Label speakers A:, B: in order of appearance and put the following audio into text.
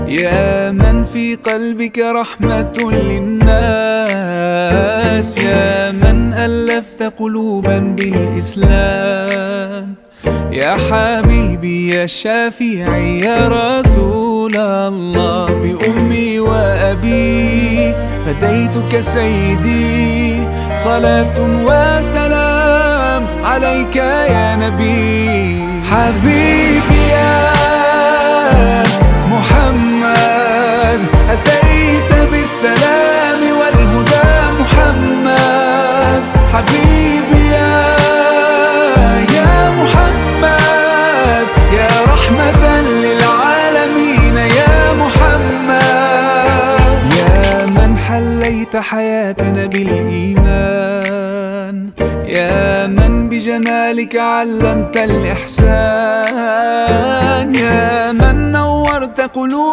A: يا من في قلبك رحمة للناس، يا من ألفت قلوبا بالإسلام. يا حبيبي يا شافعي يا رسول الله، بأمي وأبي فديتك سيدي، صلاة وسلام عليك يا نبي. حبيبي يا محمد، أتيت بالسلام والهدى محمد. حبيبي يا محمد، يا رحمة للعالمين يا محمد. يا من حليت حياتنا بالإيمان، يا من بجمالك علمت الإحسان، يا من نورت قلوبنا